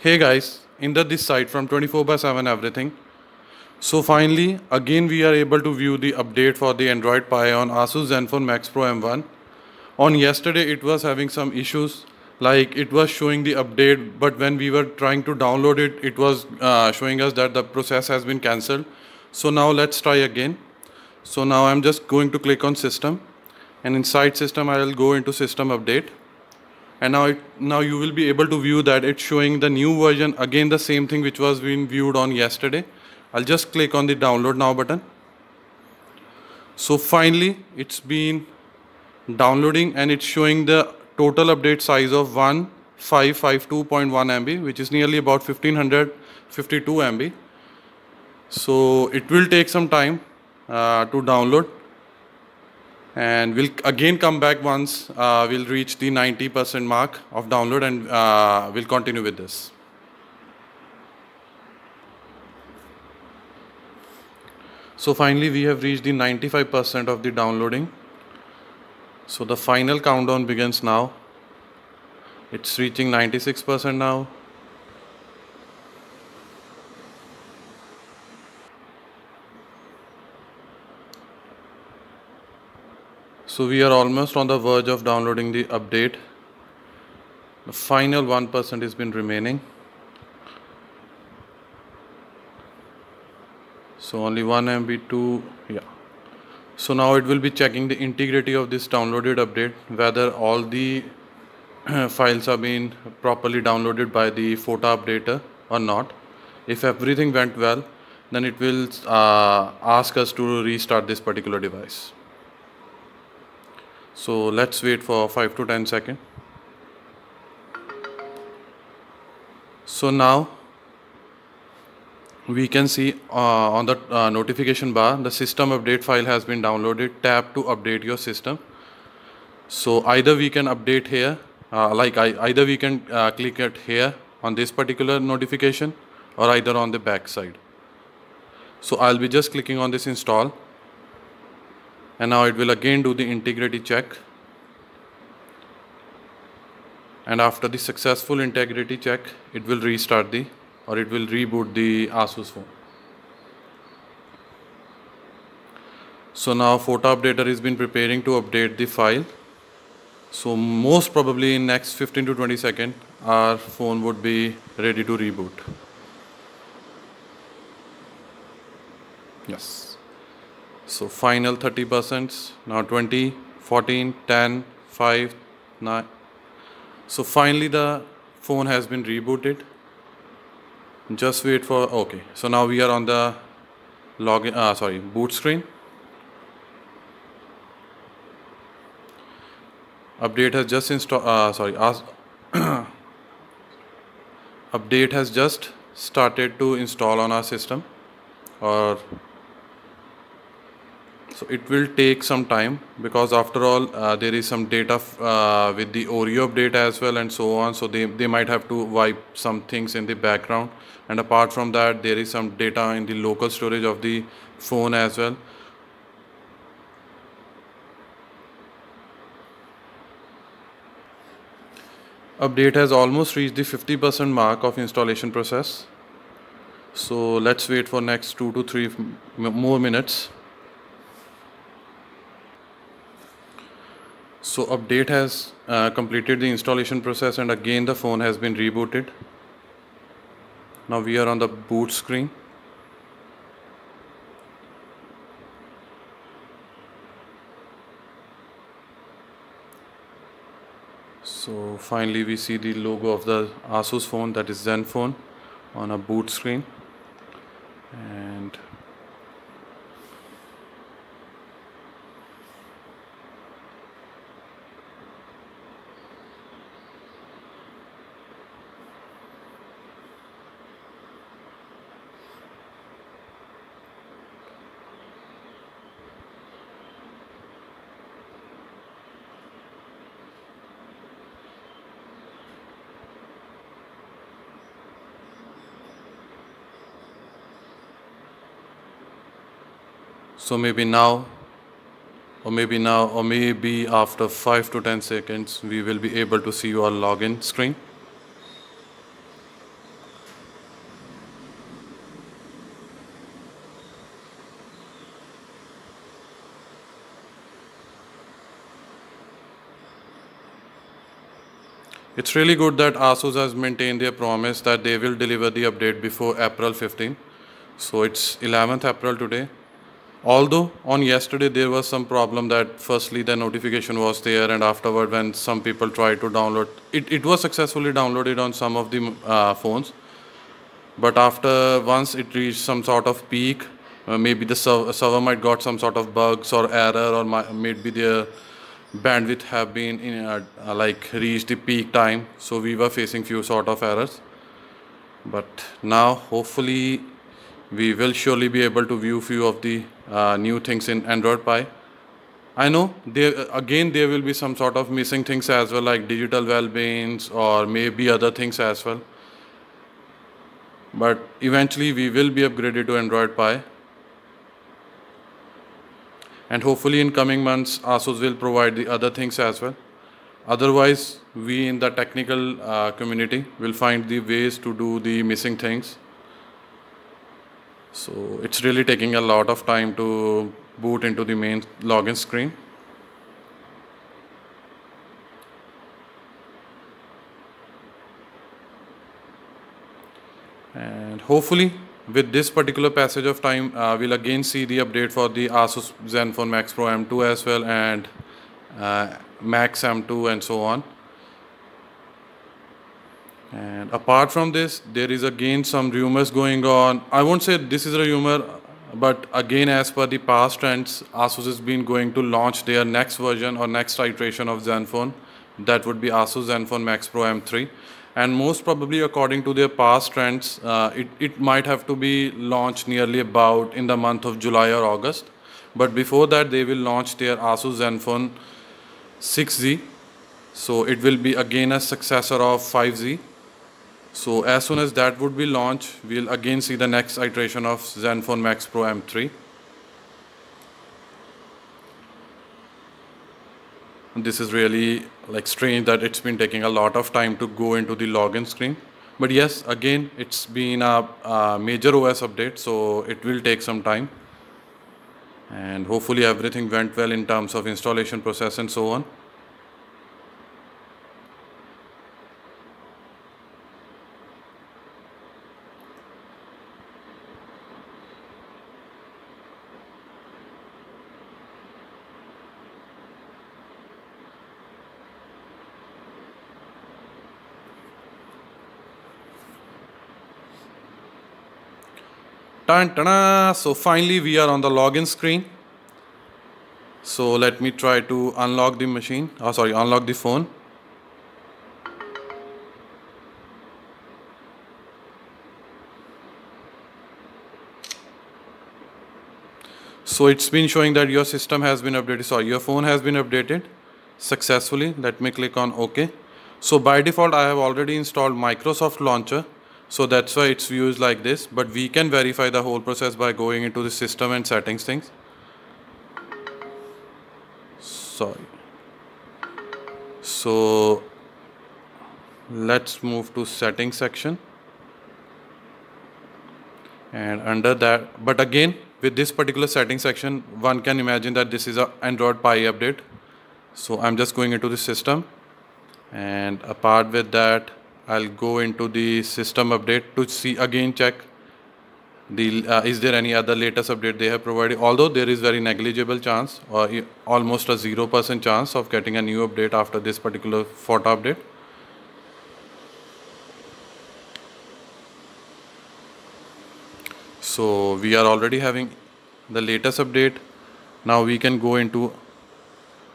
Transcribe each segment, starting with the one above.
Hey guys, in this site from 24/7 everything. So finally, again we are able to view the update for the Android Pie on Asus Zenfone Max Pro M1. On yesterday it was having some issues, like it was showing the update, but when we were trying to download it, it was showing us that the process has been cancelled. So now let's try again. So now I'm just going to click on system, and inside system I will go into system update. And now you will be able to view that it's showing the new version, again the same thing which was being viewed on yesterday. I'll just click on the download now button. So finally it's been downloading and it's showing the total update size of 1552.1 MB, which is nearly about 1552 MB. So it will take some time to download, and we'll again come back once we'll reach the 90% mark of download, and we'll continue with this. So finally we have reached the 95% of the downloading. So the final countdown begins now. It's reaching 96% now. So we are almost on the verge of downloading the update. The final 1% has been remaining. So only 1 MB, 2, yeah. So now it will be checking the integrity of this downloaded update, whether all the files are being properly downloaded by the photo updater or not. If everything went well, then it will ask us to restart this particular device. So let's wait for 5 to 10 seconds. So now we can see on the notification bar, the system update file has been downloaded. Tap to update your system. So either we can update here, either we can click it here on this particular notification, or either on the back side. So I'll be just clicking on this install, and now it will again do the integrity check. And after the successful integrity check, it will restart it will reboot the Asus phone. So now photo updater has been preparing to update the file. So most probably in next 15 to 20 seconds, our phone would be ready to reboot. Yes. So final 30%, now 20, 14, 10, 5, 9. So finally the phone has been rebooted. Just wait for, okay. So now we are on the boot screen. Update has just update has just started to install on our system, so it will take some time, because after all there is some data with the Oreo update as well and so on. So they might have to wipe some things in the background, and apart from that there is some data in the local storage of the phone as well. Update has almost reached the 50% mark of installation process. So let's wait for next 2 to 3 more minutes. So update has completed the installation process, and again the phone has been rebooted. Now we are on the boot screen. So finally we see the logo of the Asus phone, that is Zenfone, on a boot screen. And so maybe now, or maybe after 5 to 10 seconds, we will be able to see your login screen. It's really good that Asus has maintained their promise that they will deliver the update before April 15. So it's 11th April today. Although on yesterday there was some problem that firstly the notification was there, and afterward when some people tried to download it, it was successfully downloaded on some of the phones. But after once it reached some sort of peak, maybe the server might got some sort of bugs or error, or maybe their bandwidth have been in like reached the peak time. So we were facing few sort of errors. But now hopefully we will surely be able to view few of the new things in Android Pie. I know there again there will be some sort of missing things as well, like digital well-beings or maybe other things as well. But eventually we will be upgraded to Android Pie, and hopefully in coming months Asus will provide the other things as well. Otherwise, we in the technical community will find the ways to do the missing things. So it's really taking a lot of time to boot into the main login screen. And hopefully with this particular passage of time, we'll again see the update for the Asus Zenfone Max Pro M2 as well, and Max M2 and so on. And apart from this, there is again some rumors going on. I won't say this is a rumor, but again, as per the past trends, Asus has been going to launch their next version or next iteration of Zenfone. That would be Asus Zenfone Max Pro M3. And most probably, according to their past trends, it might have to be launched nearly about in the month of July or August. But before that, they will launch their Asus Zenfone 6Z. So it will be again a successor of 5Z. So as soon as that would be launched, we'll again see the next iteration of Zenfone Max Pro M3. This is really like strange that it's been taking a lot of time to go into the login screen. But yes, again, it's been a major OS update, so it will take some time. And hopefully everything went well in terms of installation process and so on. Tan-ta-da! So finally we are on the login screen. So let me try to unlock the machine. Oh, sorry, unlock the phone. So it's been showing that your system has been updated. Sorry, your phone has been updated successfully. Let me click on OK. So by default, I have already installed Microsoft Launcher. So that's why its view is like this. But we can verify the whole process by going into the system and settings things. Sorry. So let's move to settings section. And under that, but again, with this particular setting section, one can imagine that this is an Android Pie update. So I'm just going into the system. And apart with that, I'll go into the system update to see again check the is there any other latest update they have provided. Although there is very negligible chance or almost a 0% chance of getting a new update after this particular photo update. So we are already having the latest update. Now we can go into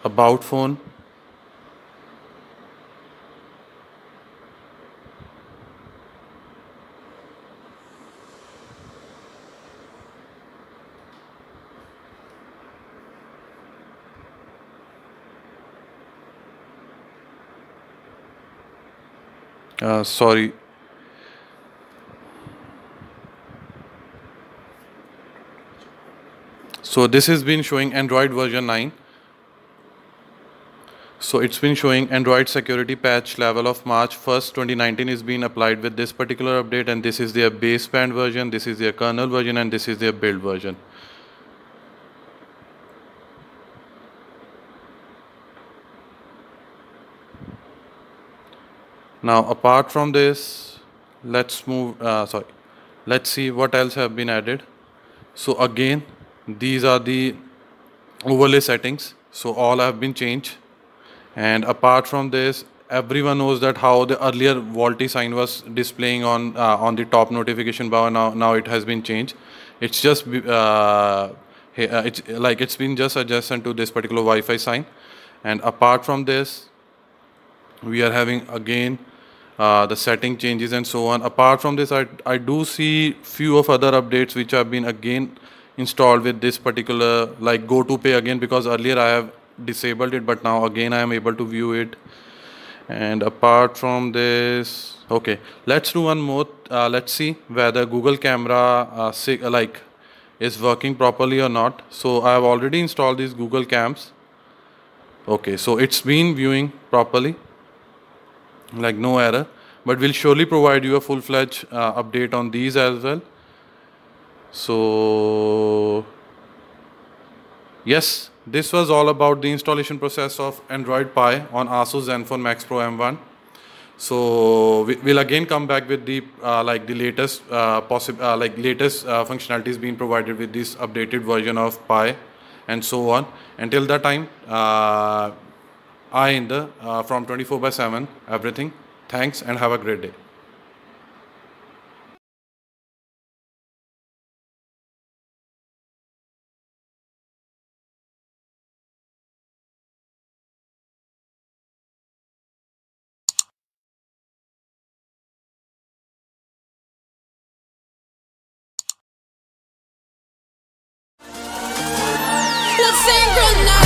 about phone. Sorry. So this has been showing Android version 9. So it's been showing Android security patch level of March 1st, 2019 is being applied with this particular update, and this is their baseband version, this is their kernel version, and this is their build version. Now, apart from this, let's move. Let's see what else have been added. So again, these are the overlay settings. So all have been changed. And apart from this, everyone knows that how the earlier VoLTE sign was displaying on the top notification bar. Now it has been changed. It's just it's like it's been just adjusted to this particular Wi-Fi sign. And apart from this, we are having again the setting changes and so on. Apart from this, I do see few of other updates which have been again installed with this particular, like go to pay again, because earlier I have disabled it, but now again I am able to view it. And apart from this, okay, let's do one more. Let's see whether Google camera is working properly or not. So I have already installed these Google cams. Okay, so it's been viewing properly, like no error, but we'll surely provide you a full-fledged update on these as well. So yes, this was all about the installation process of Android Pie on Asus Zenfone Max Pro M1. So we'll again come back with the like the latest latest functionalities being provided with this updated version of Pi and so on. Until that time, I in the from 24/7 everything. Thanks and have a great day. Let's sing good night.